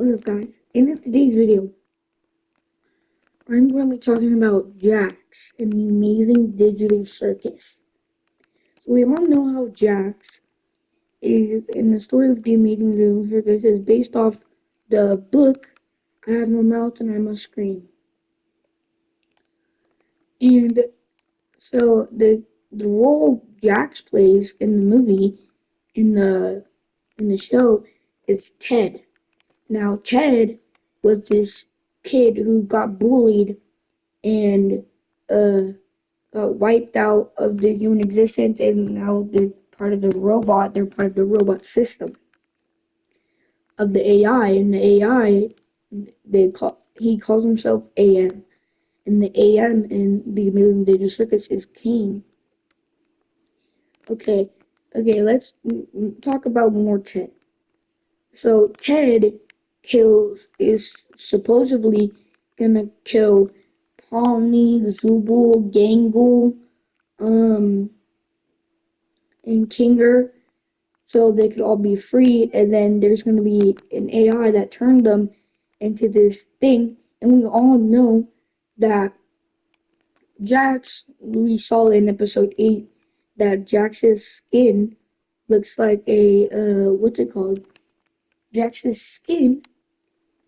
What's up, guys? In today's video, I'm going to be talking about Jax and the Amazing Digital Circus. So we all know how Jax is, in the story of the Amazing Digital Circus, is based off the book I Have No Mouth and I Must Scream. And so the role Jax plays in the movie, in the show, is Ted. Now Ted was this kid who got bullied and uh, got wiped out of the human existence, and now they're part of the robot. They're part of the robot system of the AI, and the AI he calls himself AM, and the AM in the Amazing Digital Circus is Kane. Okay, let's talk about more Ted. So Ted is supposedly gonna kill Palmy, Zubul, Gangle, um, and Kinger, so they could all be free. And then there's gonna be an AI that turned them into this thing. And we all know that we saw in episode 8 that Jax's skin looks like a what's it called? Jax's skin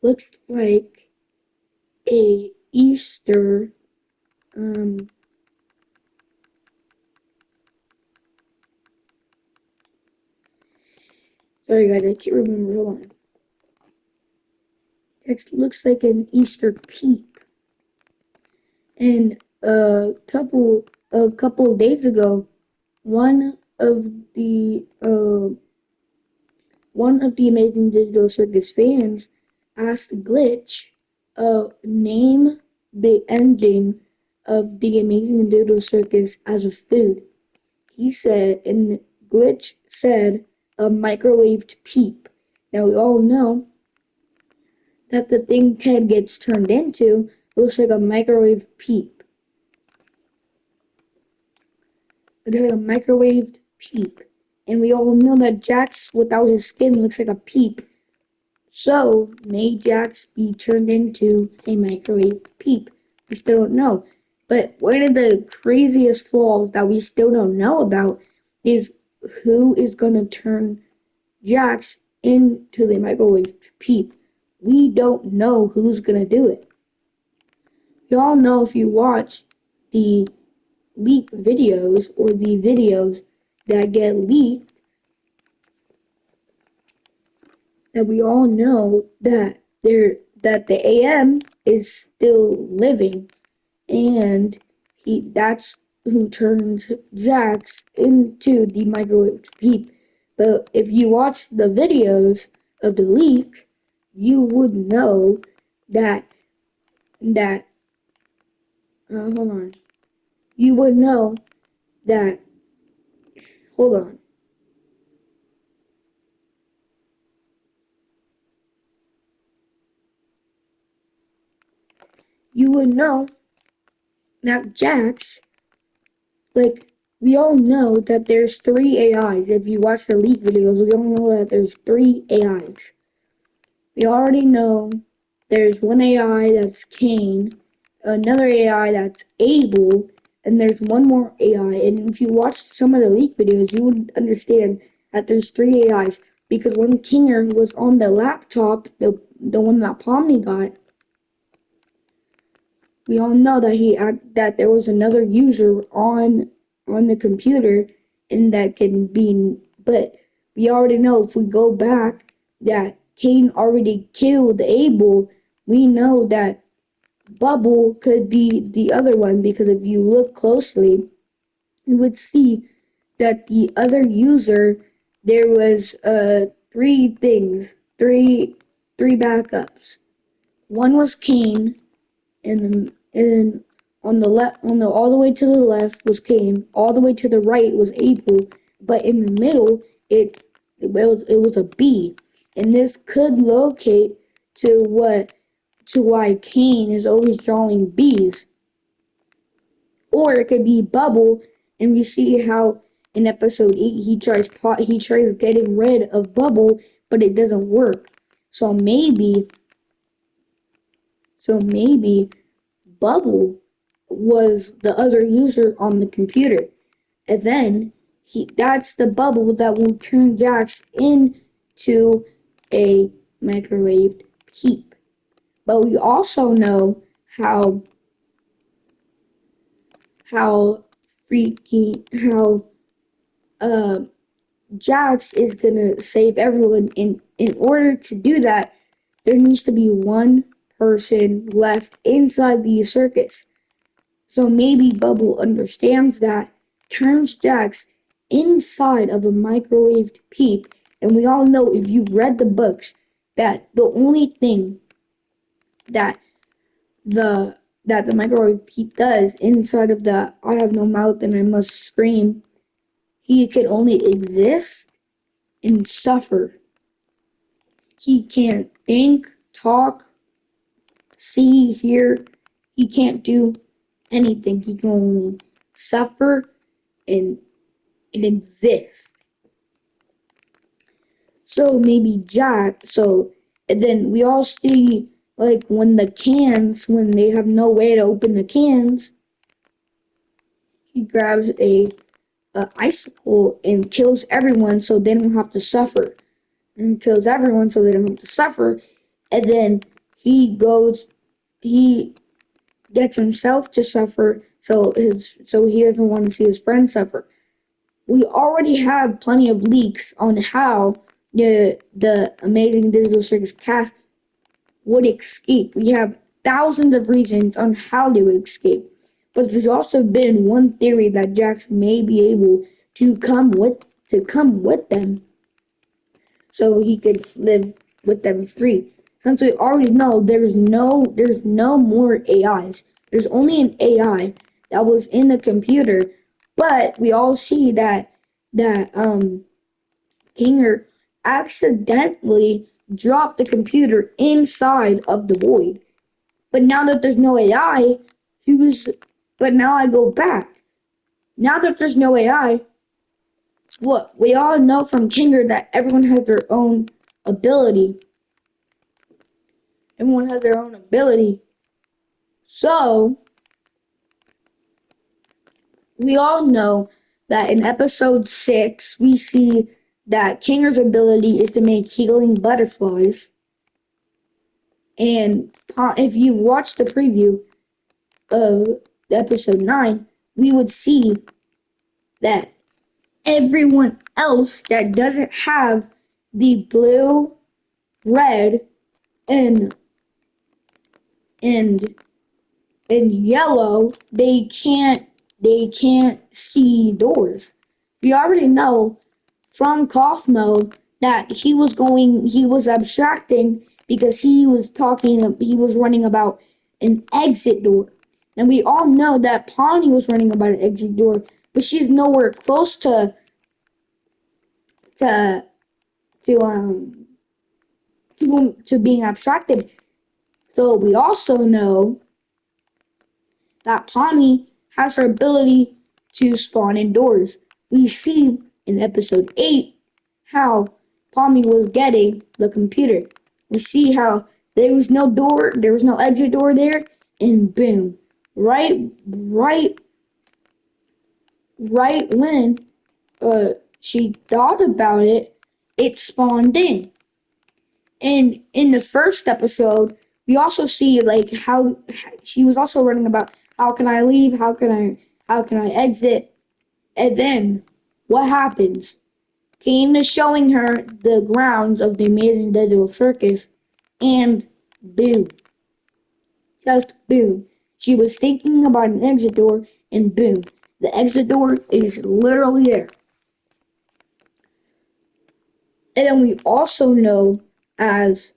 looks like a Easter um sorry guys, I can't remember. Hold on. Jax looks like an Easter peep. And a couple of days ago, one of the Amazing Digital Circus fans asked Glitch name the ending of the Amazing Digital Circus as a food. He said, and Glitch said, a microwaved peep. Now we all know that the thing Ted gets turned into looks like a microwave peep. Looks like a microwaved peep. And we all know that Jax without his skin looks like a peep. So may Jax be turned into a microwave peep? We still don't know. But one of the craziest flaws that we still don't know about is who is gonna turn Jax into the microwave peep. We don't know who's gonna do it. You all know if you watch the leak videos or the videos that get leaked, that we all know that the AM is still living, and that's who turns Jax into the microwave peep. But if you watch the videos of the leaks, you would know that that hold on. You would know that hold on. You would know that Jax, like, we all know that there's three AIs. If you watch the leak videos, we all know that there's three AIs. We already know there's one AI that's Kane, another AI that's Abel, and there's one more AI. And if you watch some of the leak videos, you would understand that there's three AIs. Because when Kinger was on the laptop, the one that Pomni got, we all know that there was another user on the computer, and that can be. But we already know if we go back that Kane already killed Abel. We know that Bubble could be the other one, because if you look closely, you would see that the other user, there was three things, three backups. One was Kane, and on the left, all the way to the left was Cain, all the way to the right was Abel, but in the middle it was a B, and this could locate to why Cain is always drawing bees, or it could be Bubble, and we see how in episode 8 he tries getting rid of Bubble, but it doesn't work. So maybe Bubble was the other user on the computer. And then that's the bubble that will turn Jax into a microwaved peep. But we also know how how how uh Jax is gonna save everyone. In order to do that, there needs to be one person left inside the circus. So maybe Bubble understands that, turns Jax inside of a microwaved peep, and we all know if you've read the books that the only thing that the the microwave peep does inside of the I have no mouth and I must scream, he can only exist and suffer. He can't think, talk, see, hear. He can't do anything. He can only suffer and exist. So maybe Jack. And then we all see like when they have no way to open the cans, he grabs a icicle and kills everyone so they don't have to suffer. And kills everyone so they don't have to suffer. And then he goes, he gets himself to suffer so he doesn't want to see his friends suffer. We already have plenty of leaks on how the Amazing Digital Circus cast would escape. We have thousands of reasons on how they would escape. But there's also been one theory that Jax may be able to come with them so he could live with them free. Since we already know there's no more AIs. There's only an AI that was in the computer, but we all see that Hanger accidentally dropped the computer inside of the void. But now that there's no AI, he was. But now I go back. Now that there's no AI, what we all know from Kinger that everyone has their own ability. Everyone has their own ability. So we all know that in episode 6, we see that Kinger's ability is to make healing butterflies. And if you watch the preview of episode 9, we would see that everyone else that doesn't have the blue, red, and and yellow, they can't see doors. We already know from Cough Mode that he was abstracting because he was running about an exit door. And we all know that Pawnee was running about an exit door, but she's nowhere close to to um to being abstracted. So we also know that Pawnee has her ability to spawn indoors. We see in episode 8 how Pawnee was getting the computer. We see how there was no exit door there, and boom, right, right when she thought about it, it spawned in. And in the first episode, we also see like how she was also running about how can I leave, how can I exit, and then what happens? Kane is showing her the grounds of the Amazing Digital Circus, and boom, just boom. She was thinking about an exit door, and boom, the exit door is literally there. And then as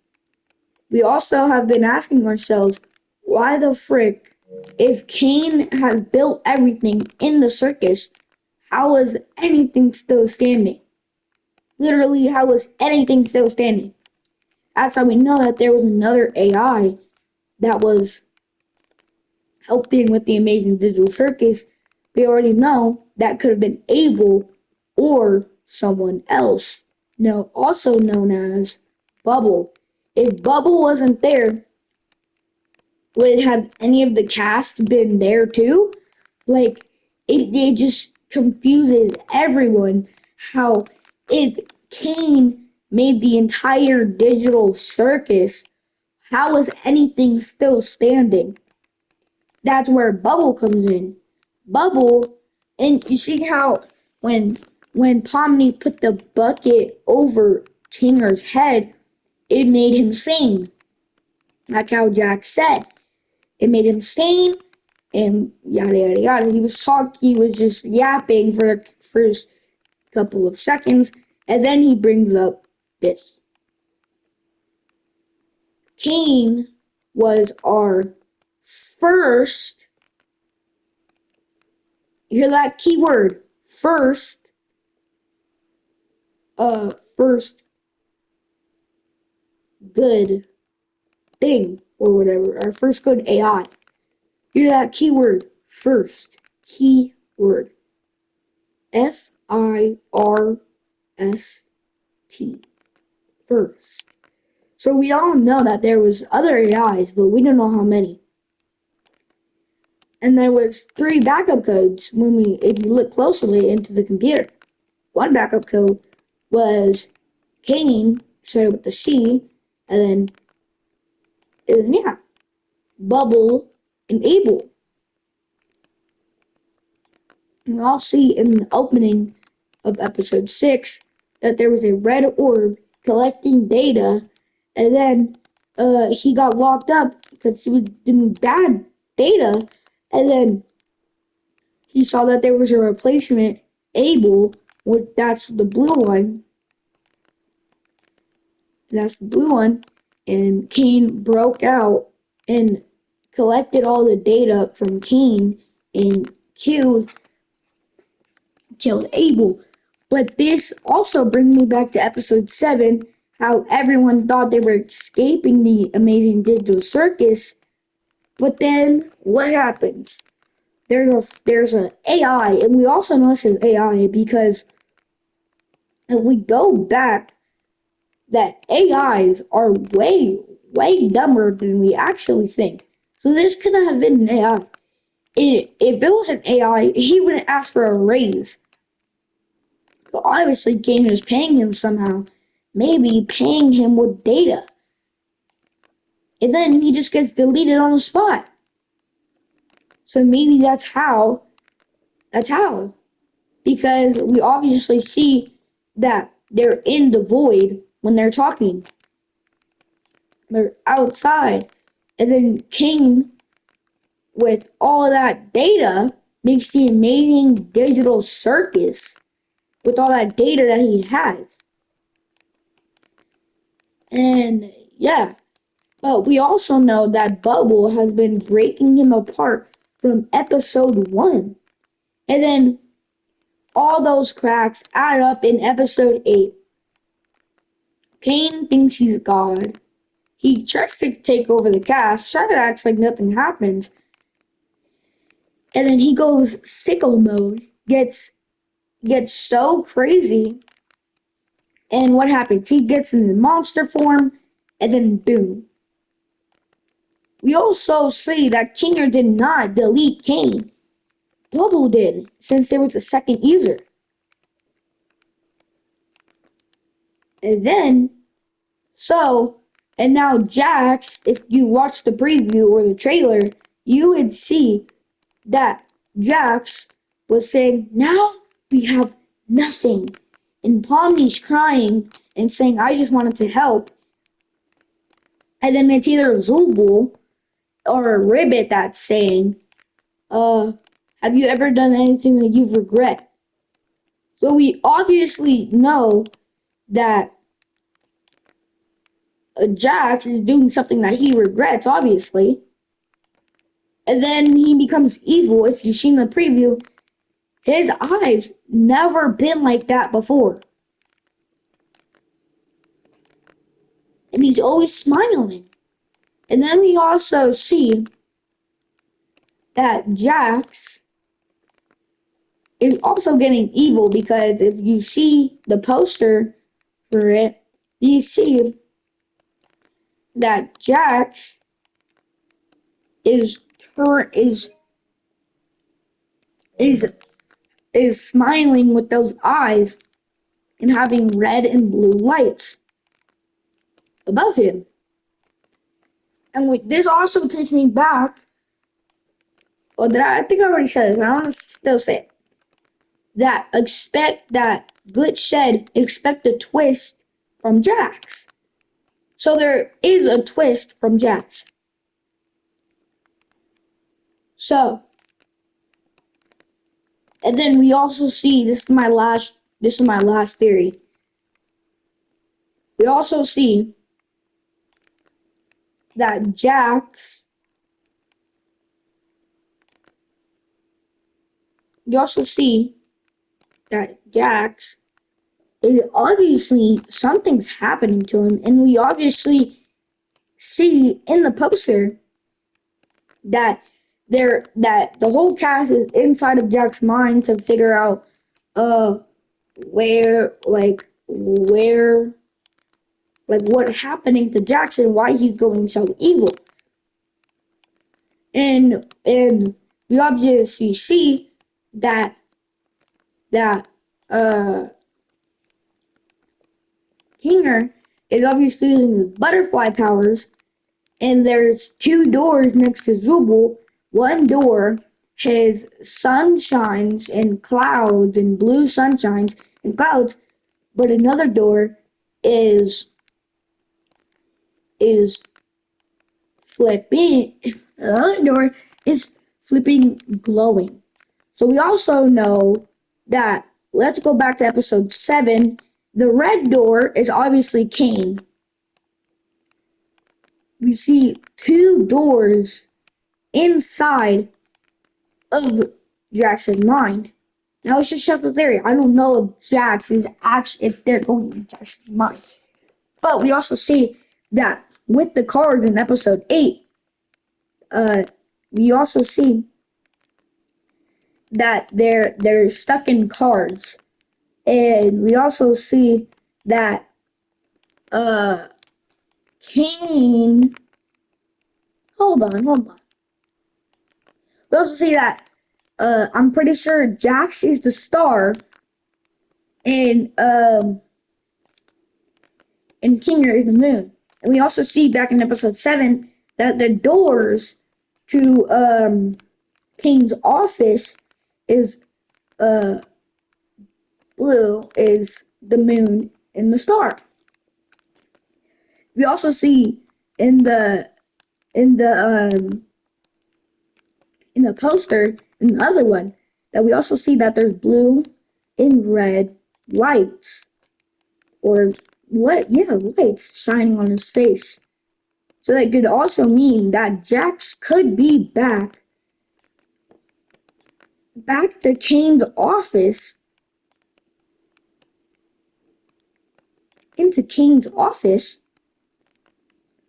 we also have been asking ourselves, why the frick, if Kane has built everything in the circus, how is anything still standing? Literally, how is anything still standing? That's how we know that there was another AI that was helping with the Amazing Digital Circus. We already know that could have been Abel or someone else, also known as Bubble. If Bubble wasn't there, would have any of the cast been there too? Like, it just confuses everyone how if Kane made the entire digital circus, how is anything still standing? That's where Bubble comes in. Bubble, and you see how when Pomni put the bucket over Kinger's head, it made him sing. Like how Jack said. It made him sing and yada yada yada. He was just yapping for the first couple of seconds, and then he brings up this. Kane was our first, you hear that keyword, first good thing or whatever, our first good AI. You hear that keyword, first, keyword, FIRST, first. So we all know that there was other AIs, but we don't know how many. And there was 3 backup codes if you look closely into the computer. One backup code was Kane, started with the C, and then Bubble and Abel. And we'll see in the opening of episode 6 that there was a red orb collecting data, and then he got locked up because he was doing bad data, and then he saw that there was a replacement, Abel, that's the blue one, and Kane broke out and collected all the data from Kane and killed Abel. But this also brings me back to episode 7, how everyone thought they were escaping the amazing digital circus. But then what happens? There's an AI, and we also know this is AI because if we go back, that AIs are way dumber than we actually think. So this couldn't have been an AI. If it was an AI, he wouldn't ask for a raise. So obviously, Game is paying him somehow. Maybe paying him with data. And then he just gets deleted on the spot. So maybe that's how. That's how. Because we obviously see that they're in the void when they're talking. They're outside. And then King, with all that data, makes the amazing digital circus with all that data that he has. And yeah, but we also know that Bubble has been breaking him apart from episode 1. And then all those cracks add up in episode 8. Kane thinks he's God. He tries to take over the cast, tries to act like nothing happens. And then he goes sicko mode, gets so crazy. And what happens? He gets in the monster form, and then boom. We also see that Kinger did not delete Kane. Bubble did, since there was a second user. And then, and now Jax, if you watch the preview or the trailer, you would see that Jax was saying, now we have nothing. And Pomni's crying and saying, I just wanted to help. And then it's either Zubul or a Ribbit that's saying, have you ever done anything that you regret? So we obviously know that Jax is doing something that he regrets, obviously. And then he becomes evil. If you've seen the preview, his eyes never been like that before. And he's always smiling. And then we also see that Jax is also getting evil because if you see the poster for it, you see that Jax is her is is smiling with those eyes and having red and blue lights above him. And this also takes me back. Or did I think I already said this, but I want to still say it. That expect that Glitch said expect a twist from Jax. So there is a twist from Jax. So, and then we also see this is my last theory. We also see that you also see that Jax is obviously something's happening to him, and we obviously see in the poster that that the whole cast is inside of Jack's mind to figure out uh where like what happening to Jackson, why he's going so evil. And we obviously see that that uh Hinger is obviously using his butterfly powers, and there's two doors next to Zubul. One door has sunshines and clouds and blue sunshines and clouds, but another door is is flipping. Another door is flipping glowing. So we also know that. Let's go back to episode 7. The red door is obviously Kane. We see two doors inside of Jax's mind. Now it's just the theory. I don't know if Jax is actually if they're going in Jax's mind. But we also see that with the cards in episode 8, uh, we also see that they're stuck in cards. And we also see that uh Kane hold on. We also see that I'm pretty sure Jax is the star and Kinger is the moon. And we also see back in episode 7 that the doors to Kane's office is uh blue, is the moon and the star. We also see in the in the um in the poster in the other one that we also see that there's blue and red lights, or what, yeah, lights shining on his face. So that could also mean that Jax could be back to Kane's office, into Kane's office,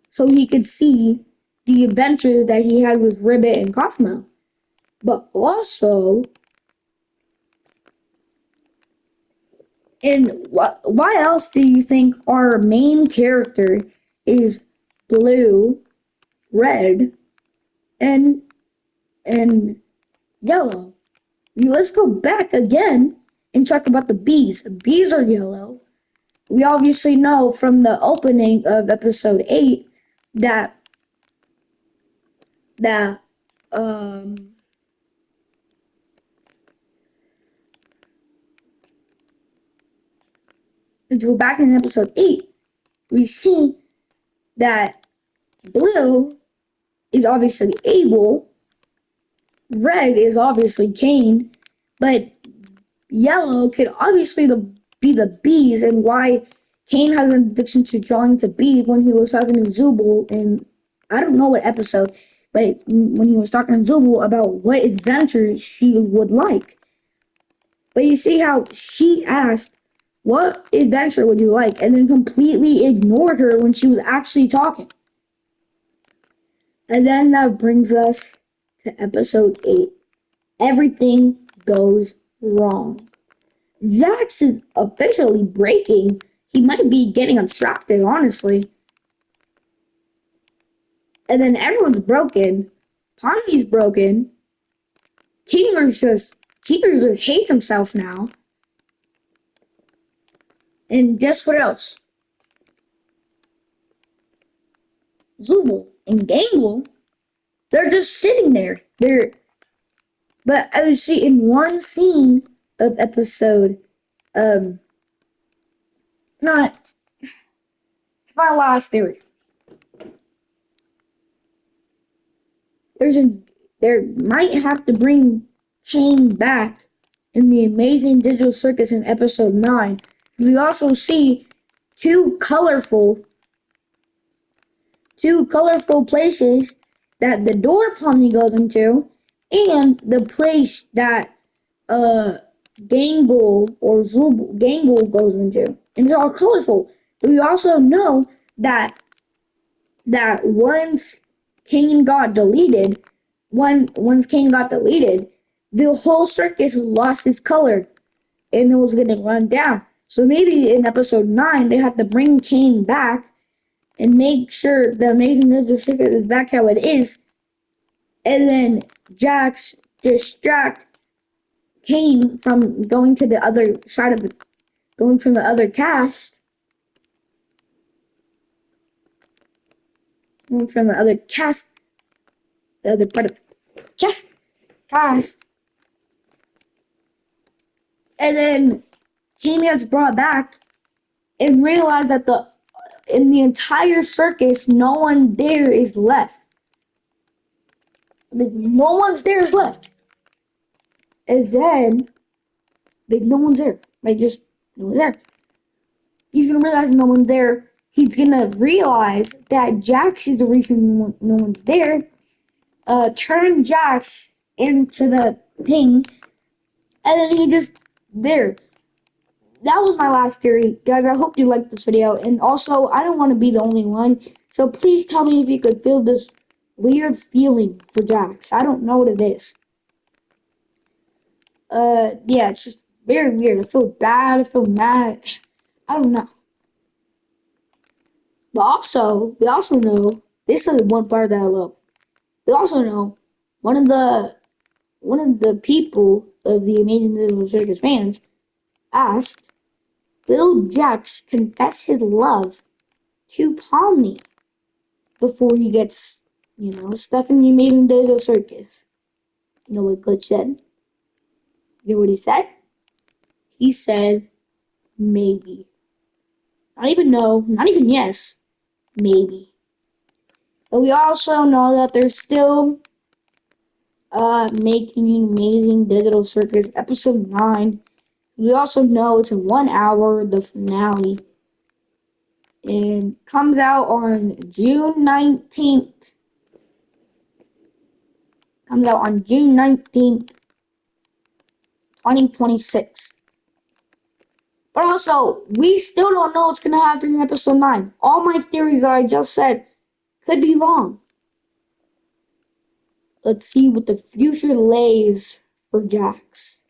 so he could see the adventures that he had with Ribbit and Cosmo. But also, and why else do you think our main character is blue, red, and and yellow? Let's go back again and talk about the bees. Bees are yellow. We obviously know from the opening of episode 8 that that um to go back in episode 8, we see that blue is obviously Abel, red is obviously Cain, but yellow could obviously be the bees, and why Cain has an addiction to drawing to bees when he was talking to Zubul in, I don't know what episode, but when he was talking to Zubul about what adventures she would like. But you see how she asked, what adventure would you like? And then completely ignored her when she was actually talking. And then that brings us to episode 8. Everything goes wrong. Jax is officially breaking. He might be getting abstracted, honestly. And then everyone's broken. Pongy's broken. Keeper just hates himself now. And guess what else? Zubul and Gangle, they're just sitting there. But I was see in one scene of episode, um, not my last theory. There's a there might have to bring Kane back in the Amazing Digital Circus in episode 9. We also see two colorful two colorful places that the door Pomni goes into, and the place that uh Gangle or Zub Gangle goes into. And they're all colorful. But we also know that once Kane got deleted, once Kane got deleted, the whole circus lost its color and it was gonna run down. So maybe in episode 9 they have to bring Kane back and make sure the Amazing Ninja Circus is back how it is, and then Jax distract Kane from going to the other side of the going from the other cast, going from the other cast, the other part of the cast, and then Kane gets brought back and realize that the in the entire circus no one there is left. Like, no one's there is left. And then like no one's there. Like just no one's there. He's gonna realize no one's there. He's gonna realize that Jax is the reason no one's there. Turn Jax into the thing, and then he just there. That was my last theory, guys. I hope you liked this video, and also I don't want to be the only one. So please tell me if you could feel this weird feeling for Jax. I don't know what it is. Yeah, it's just very weird. I feel bad. I feel mad. I don't know. But also, we also know this is one part that I love. We also know one of the people of the Amazing Little Circus fans asked, "Will Jax confess his love to Pomni before he gets, stuck in the Amazing Little Circus?" You know what Glitch said? You know what he said? He said, "Maybe." Not even no, not even yes, maybe. But we also know that there's still making an Amazing Digital Circus episode 9. We also know it's in 1 hour, the finale, and comes out on June 19th. Comes out on June 19th, 2026. But also, we still don't know what's going to happen in episode 9. All my theories that I just said could be wrong. Let's see what the future lays for Jax.